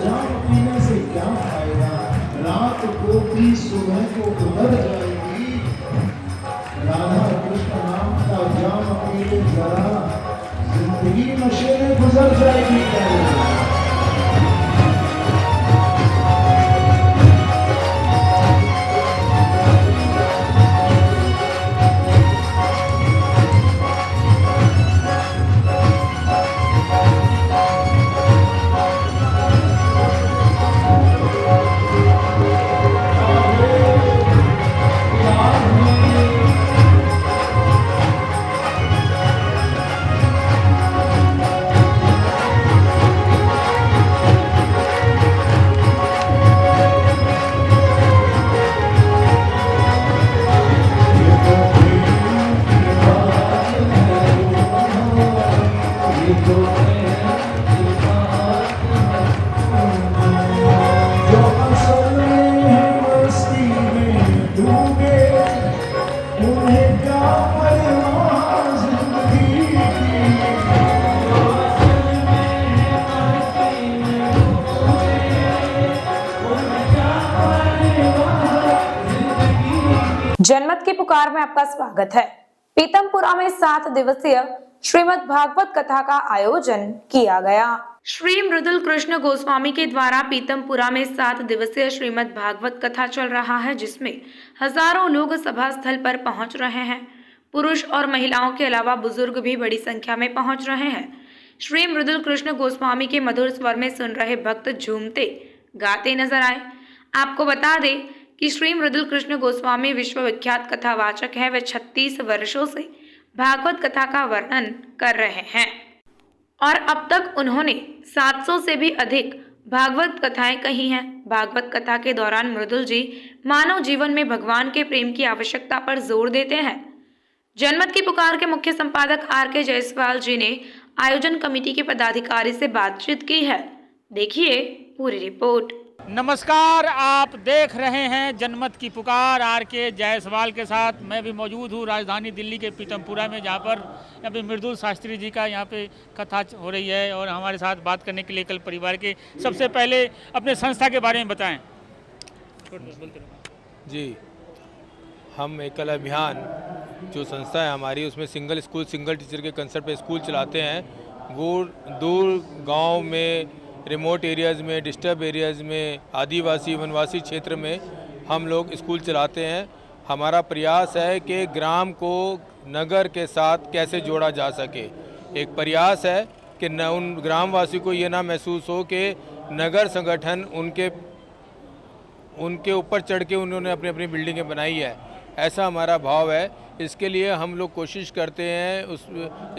जाम पीने से क्या फायदा, रात को भी सुबह को उतर जाएगी। राधा कृष्ण नाम का जाम पी ले जरा, जिंदगी नशे में गुजर जाएगी। जनमत की पुकार में आपका स्वागत है। पीतमपुरा में 7 दिवसीय श्रीमद् भागवत कथा का आयोजन किया गया। श्री मृदुल कृष्ण गोस्वामी के द्वारा पीतमपुरा में 7 दिवसीय श्रीमद् भागवत कथा चल रहा है, जिसमें हजारों लोग सभा स्थल पर पहुंच रहे हैं। पुरुष और महिलाओं के अलावा बुजुर्ग भी बड़ी संख्या में पहुंच रहे हैं। श्री मृदुल कृष्ण गोस्वामी के मधुर स्वर में सुन रहे भक्त झूमते गाते नजर आए। आपको बता दें कि श्री मृदुल कृष्ण गोस्वामी विश्वविख्यात कथावाचक है। वे 36 वर्षों से भागवत कथा का वर्णन कर रहे हैं और अब तक उन्होंने 700 से भी अधिक भागवत कथाएं कही हैं। भागवत कथा के दौरान मृदुल जी मानव जीवन में भगवान के प्रेम की आवश्यकता पर जोर देते हैं। जनमत की पुकार के मुख्य संपादक R.K. जायसवाल जी ने आयोजन कमेटी के पदाधिकारी से बातचीत की है। देखिए पूरी रिपोर्ट। नमस्कार, आप देख रहे हैं जनमत की पुकार R.K. जायसवाल के साथ। मैं भी मौजूद हूँ राजधानी दिल्ली के पीतमपुरा में, जहाँ पर यहाँ पे मृदुल शास्त्री जी का यहाँ पे कथा हो रही है और हमारे साथ बात करने के लिए कल परिवार के। सबसे पहले अपने संस्था के बारे में बताएं। जी, हम एकल अभियान जो संस्था है हमारी, उसमें सिंगल स्कूल सिंगल टीचर के कंसेप्ट पे स्कूल चलाते हैं। वो दूर गांव में, रिमोट एरियाज़ में, डिस्टर्ब एरियाज़ में, आदिवासी वनवासी क्षेत्र में हम लोग स्कूल चलाते हैं। हमारा प्रयास है कि ग्राम को नगर के साथ कैसे जोड़ा जा सके। एक प्रयास है कि न उन ग्रामवासी को ये ना महसूस हो कि नगर संगठन उनके ऊपर चढ़ के उन्होंने अपनी अपनी बिल्डिंगें बनाई है, ऐसा हमारा भाव है। इसके लिए हम लोग कोशिश करते हैं, उस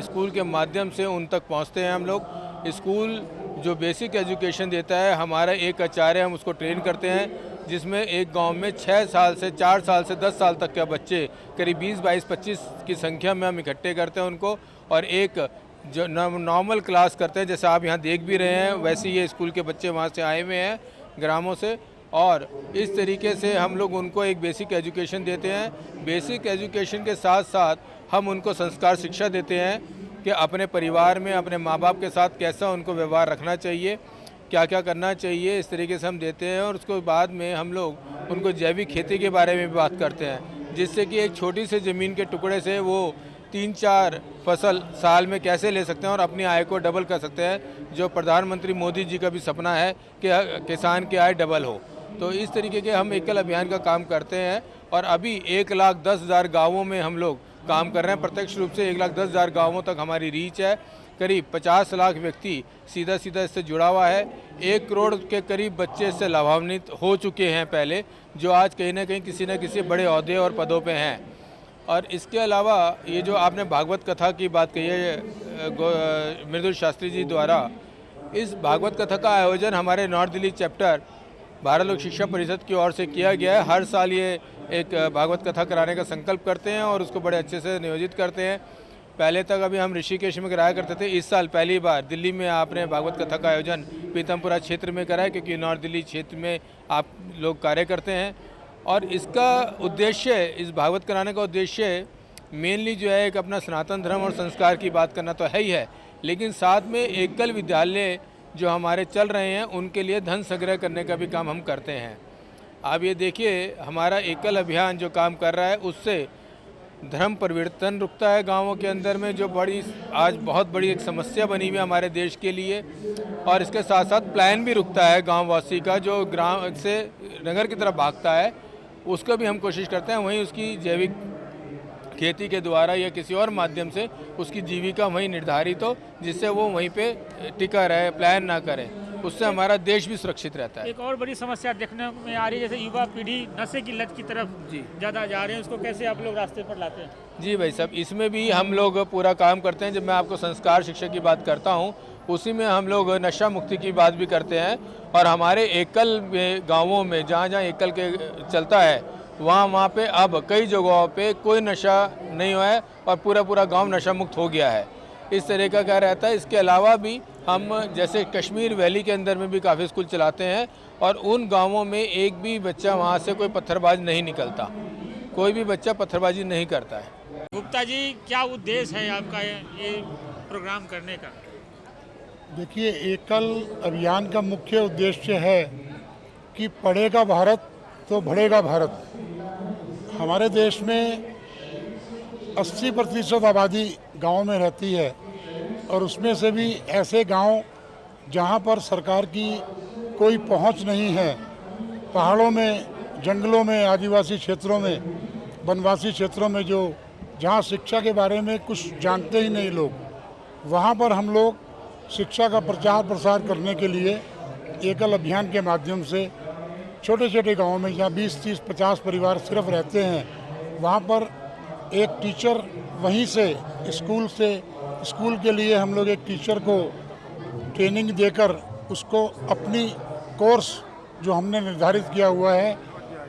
स्कूल के माध्यम से उन तक पहुंचते हैं। हम लोग स्कूल जो बेसिक एजुकेशन देता है, हमारा एक आचार्य, हम उसको ट्रेन करते हैं, जिसमें एक गांव में 6 साल से 4 साल से 10 साल तक के बच्चे करीब 20, 22, 25 की संख्या में हम इकट्ठे करते हैं उनको, और एक जो नॉर्मल क्लास करते हैं, जैसे आप यहाँ देख भी रहे हैं, वैसे ये स्कूल के बच्चे वहाँ से आए हुए हैं ग्रामों से, और इस तरीके से हम लोग उनको एक बेसिक एजुकेशन देते हैं। बेसिक एजुकेशन के साथ साथ हम उनको संस्कार शिक्षा देते हैं कि अपने परिवार में अपने माँ बाप के साथ कैसा उनको व्यवहार रखना चाहिए, क्या क्या करना चाहिए, इस तरीके से हम देते हैं। और उसके बाद में हम लोग उनको जैविक खेती के बारे में भी बात करते हैं, जिससे कि एक छोटी सी ज़मीन के टुकड़े से वो 3-4 फसल साल में कैसे ले सकते हैं और अपनी आय को डबल कर सकते हैं, जो प्रधानमंत्री मोदी जी का भी सपना है कि किसान की आय डबल हो। तो इस तरीके के हम एकल अभियान का काम करते हैं और अभी 1,10,000 गाँवों में हम लोग काम कर रहे हैं। प्रत्यक्ष रूप से 1,10,000 गाँवों तक हमारी रीच है। करीब 50 लाख व्यक्ति सीधा सीधा इससे जुड़ा हुआ है। 1 करोड़ के करीब बच्चे इससे लाभान्वित हो चुके हैं पहले, जो आज कहीं ना कहीं किसी न किसी बड़े ओहदे और पदों पे हैं। और इसके अलावा ये जो आपने भागवत कथा की बात कही है मृदुल शास्त्री जी द्वारा, इस भागवत कथा का आयोजन हमारे नॉर्थ दिल्ली चैप्टर भारत लोक शिक्षा परिषद की ओर से किया गया है। हर साल ये एक भागवत कथा कराने का संकल्प करते हैं और उसको बड़े अच्छे से नियोजित करते हैं। पहले तक अभी हम ऋषिकेश में कराया करते थे, इस साल पहली बार दिल्ली में आपने भागवत कथा का आयोजन पीतमपुरा क्षेत्र में करा है, क्योंकि नॉर्थ दिल्ली क्षेत्र में आप लोग कार्य करते हैं। और इसका उद्देश्य, इस भागवत कराने का उद्देश्य मेनली जो है एक अपना सनातन धर्म और संस्कार की बात करना तो है ही है, लेकिन साथ में एकल विद्यालय जो हमारे चल रहे हैं उनके लिए धन संग्रह करने का भी काम हम करते हैं। आप ये देखिए, हमारा एकल अभियान जो काम कर रहा है उससे धर्म परिवर्तन रुकता है गांवों के अंदर में, जो आज बहुत बड़ी एक समस्या बनी हुई है हमारे देश के लिए। और इसके साथ साथ प्लान भी रुकता है गांववासी का, जो ग्राम से नगर की तरफ भागता है, उसको भी हम कोशिश करते हैं वहीं उसकी जैविक खेती के द्वारा या किसी और माध्यम से उसकी जीविका वहीं निर्धारित हो, जिससे वो वहीं पे टिका रहे, प्लान ना करे। उससे हमारा देश भी सुरक्षित रहता है। एक और बड़ी समस्या देखने में आ रही है, जैसे युवा पीढ़ी नशे की लत की तरफ ज़्यादा जा रहे हैं, उसको कैसे आप लोग रास्ते पर लाते हैं? जी भाई साहब, इसमें भी हम लोग पूरा काम करते हैं। जब मैं आपको संस्कार शिक्षा की बात करता हूँ, उसी में हम लोग नशा मुक्ति की बात भी करते हैं। और हमारे एकल गाँवों में जहाँ जहाँ एकल के चलता है वहाँ पे अब कई जगहों पे कोई नशा नहीं हुआ है और पूरा गांव नशा मुक्त हो गया है। इस तरह का क्या रहता है। इसके अलावा भी हम जैसे कश्मीर वैली के अंदर में भी काफ़ी स्कूल चलाते हैं और उन गांवों में एक भी बच्चा वहाँ से कोई पत्थरबाज नहीं निकलता, कोई भी बच्चा पत्थरबाजी नहीं करता है। गुप्ता जी, क्या उद्देश्य है आपका ये प्रोग्राम करने का? देखिए, एकल अभियान का मुख्य उद्देश्य है कि पढ़ेगा भारत तो बढ़ेगा भारत। हमारे देश में 80% आबादी गांव में रहती है और उसमें से भी ऐसे गांव जहां पर सरकार की कोई पहुंच नहीं है, पहाड़ों में, जंगलों में, आदिवासी क्षेत्रों में, वनवासी क्षेत्रों में, जो जहां शिक्षा के बारे में कुछ जानते ही नहीं लोग, वहां पर हम लोग शिक्षा का प्रचार प्रसार करने के लिए एकल अभियान के माध्यम से छोटे छोटे गांवों में जहाँ 20, 30, 50 परिवार सिर्फ रहते हैं, वहाँ पर एक टीचर वहीं से स्कूल के लिए हम लोग एक टीचर को ट्रेनिंग देकर उसको अपनी कोर्स जो हमने निर्धारित किया हुआ है,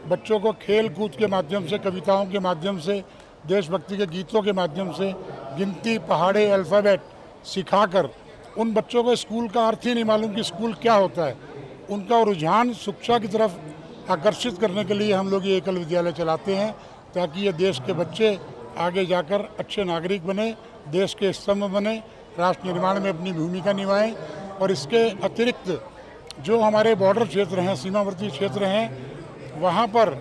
बच्चों को खेल कूद के माध्यम से, कविताओं के माध्यम से, देशभक्ति के गीतों के माध्यम से गिनती, पहाड़े, अल्फ़ाबेट सिखाकर उन बच्चों को स्कूल का अर्थ ही नहीं मालूम कि स्कूल क्या होता है, उनका रुझान शिक्षा की तरफ आकर्षित करने के लिए हम लोग ये एकल विद्यालय चलाते हैं, ताकि ये देश के बच्चे आगे जाकर अच्छे नागरिक बने, देश के स्तंभ बने, राष्ट्र निर्माण में अपनी भूमिका निभाएं। और इसके अतिरिक्त जो हमारे बॉर्डर क्षेत्र हैं, सीमावर्ती क्षेत्र हैं, वहाँ पर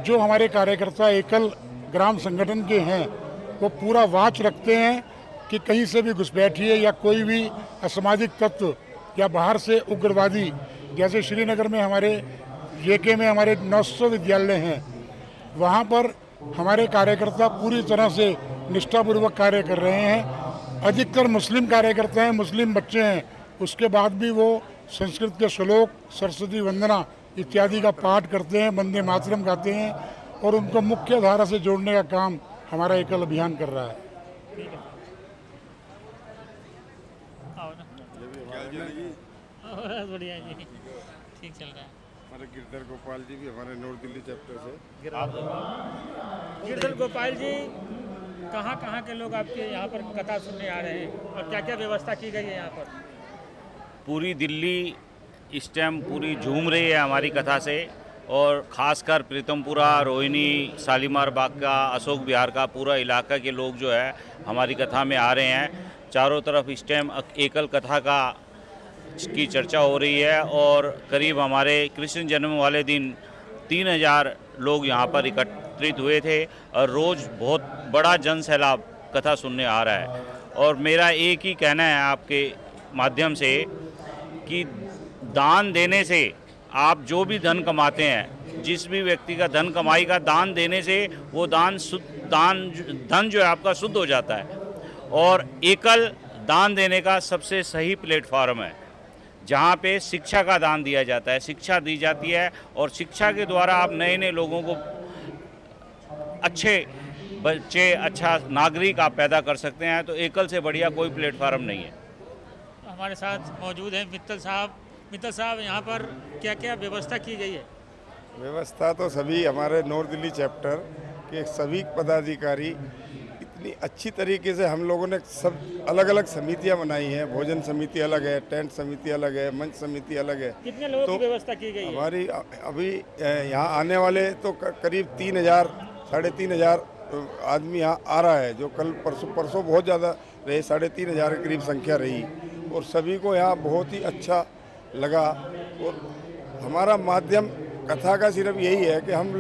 जो हमारे कार्यकर्ता एकल ग्राम संगठन के हैं, वो पूरा वाच रखते हैं कि कहीं से भी घुसपैठिए या कोई भी असामाजिक तत्व या बाहर से उग्रवादी, जैसे श्रीनगर में हमारे जेके में हमारे 900 विद्यालय हैं, वहाँ पर हमारे कार्यकर्ता पूरी तरह से निष्ठापूर्वक कार्य कर रहे हैं। अधिकतर मुस्लिम कार्यकर्ता हैं, मुस्लिम बच्चे हैं, उसके बाद भी वो संस्कृत के श्लोक, सरस्वती वंदना इत्यादि का पाठ करते हैं, वंदे मातरम गाते हैं और उनको मुख्य धारा से जोड़ने का काम हमारा एकल अभियान कर रहा है। बढ़िया जी, ठीक चल रहा है। हमारे गिरधर गोपाल जी भी हमारे नॉर्थ दिल्ली चैप्टर से। गिरधर गोपाल जी, कहाँ के लोग आपके यहाँ पर कथा सुनने आ रहे हैं और क्या क्या व्यवस्था की गई है यहाँ पर? पूरी दिल्ली इस टाइम पूरी झूम रही है हमारी कथा से, और ख़ासकर प्रीतमपुरा, रोहिणी, शालीमार बाग का, अशोक विहार का पूरा इलाका के लोग जो है हमारी कथा में आ रहे हैं। चारों तरफ इस टाइम एकल कथा की चर्चा हो रही है और करीब हमारे कृष्ण जन्म वाले दिन 3000 लोग यहाँ पर एकत्रित हुए थे और रोज़ बहुत बड़ा जन सैलाब कथा सुनने आ रहा है। और मेरा एक ही कहना है आपके माध्यम से कि दान देने से, आप जो भी धन कमाते हैं, जिस भी व्यक्ति का धन कमाई का दान देने से वो धन जो है आपका शुद्ध हो जाता है। और एकल दान देने का सबसे सही प्लेटफॉर्म है, जहाँ पे शिक्षा का दान दिया जाता है, शिक्षा दी जाती है और शिक्षा के द्वारा आप नए नए लोगों को, अच्छे बच्चे, अच्छा नागरिक आप पैदा कर सकते हैं। तो एकल से बढ़िया कोई प्लेटफॉर्म नहीं है। हमारे साथ मौजूद हैं मित्तल साहब। मित्तल साहब, यहाँ पर क्या क्या व्यवस्था की गई है? व्यवस्था तो सभी हमारे नॉर्थ दिल्ली चैप्टर के सभी पदाधिकारी इतनी अच्छी तरीके से, हम लोगों ने सब अलग अलग समितियां बनाई हैं। भोजन समिति अलग है, टेंट समिति अलग है, मंच समिति अलग है। कितने लोगों की व्यवस्था की गई है? हमारी अभी यहाँ आने वाले तो करीब 3000, 3500 आदमी यहाँ आ रहा है, जो कल परसों बहुत ज़्यादा रहे, 3500 के करीब संख्या रही। और सभी को यहाँ बहुत ही अच्छा लगा। और हमारा माध्यम कथा का सिर्फ यही है कि हम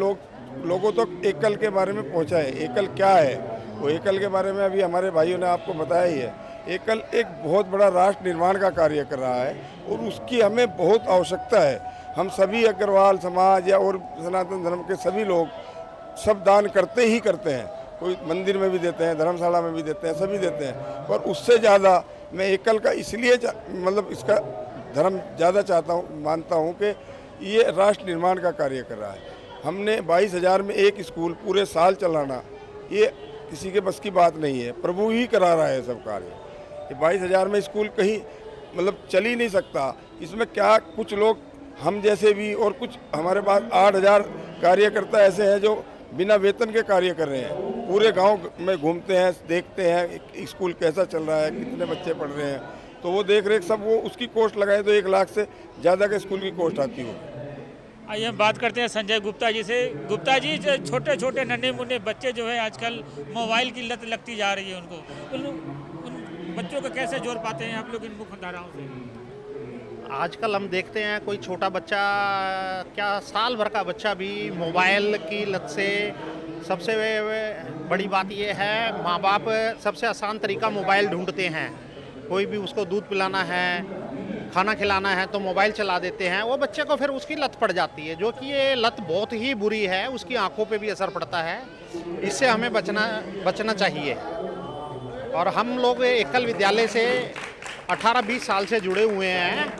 लोगों तक एकल के बारे में पहुँचाए। एकल क्या है, वो एकल के बारे में अभी हमारे भाइयों ने आपको बताया ही है। एकल एक बहुत बड़ा राष्ट्र निर्माण का कार्य कर रहा है और उसकी हमें बहुत आवश्यकता है। हम सभी अग्रवाल समाज या और सनातन धर्म के सभी लोग सब दान करते ही करते हैं। कोई मंदिर में भी देते हैं, धर्मशाला में भी देते हैं, सभी देते हैं। पर उससे ज़्यादा मैं एकल का इसलिए मतलब इसका धर्म ज़्यादा चाहता हूँ, मानता हूँ कि ये राष्ट्र निर्माण का कार्य कर रहा है। हमने 22,000 में एक स्कूल पूरे साल चलाना, ये किसी के बस की बात नहीं है। प्रभु ही करा रहा है सब कार्य। 22,000 में स्कूल कहीं मतलब चल ही नहीं सकता। इसमें क्या कुछ लोग हम जैसे भी और कुछ हमारे पास 8,000 कार्यकर्ता ऐसे हैं जो बिना वेतन के कार्य कर रहे हैं। पूरे गांव में घूमते हैं, देखते हैं स्कूल कैसा चल रहा है, कितने बच्चे पढ़ रहे हैं, तो वो देख रेख सब वो उसकी कॉस्ट लगाए तो 1 लाख से ज़्यादा के स्कूल की कॉस्ट आती हो। आइए हम बात करते हैं संजय गुप्ता जी से। गुप्ता जी, छोटे छोटे नन्हे मुन्ने बच्चे जो है आजकल मोबाइल की लत लगती जा रही है उनको, उन बच्चों को कैसे जोड़ पाते हैं आप लोग इन मुख्य धाराओं से? आजकल हम देखते हैं कोई छोटा बच्चा, क्या साल भर का बच्चा भी मोबाइल की लत से। सबसे बड़ी बात यह है, माँ बाप सबसे आसान तरीका मोबाइल ढूंढते हैं। कोई भी उसको दूध पिलाना है, खाना खिलाना है तो मोबाइल चला देते हैं। वो बच्चे को फिर उसकी लत पड़ जाती है, जो कि ये लत बहुत ही बुरी है। उसकी आंखों पे भी असर पड़ता है। इससे हमें बचना चाहिए। और हम लोग एकल विद्यालय से 18-20 साल से जुड़े हुए हैं।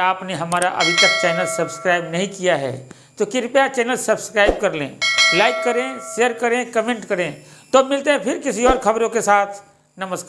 आपने हमारा अभी तक चैनल सब्सक्राइब नहीं किया है तो कृपया चैनल सब्सक्राइब कर लें लाइक करें, शेयर करें, कमेंट करें। तो मिलते हैं फिर किसी और खबरों के साथ। नमस्कार।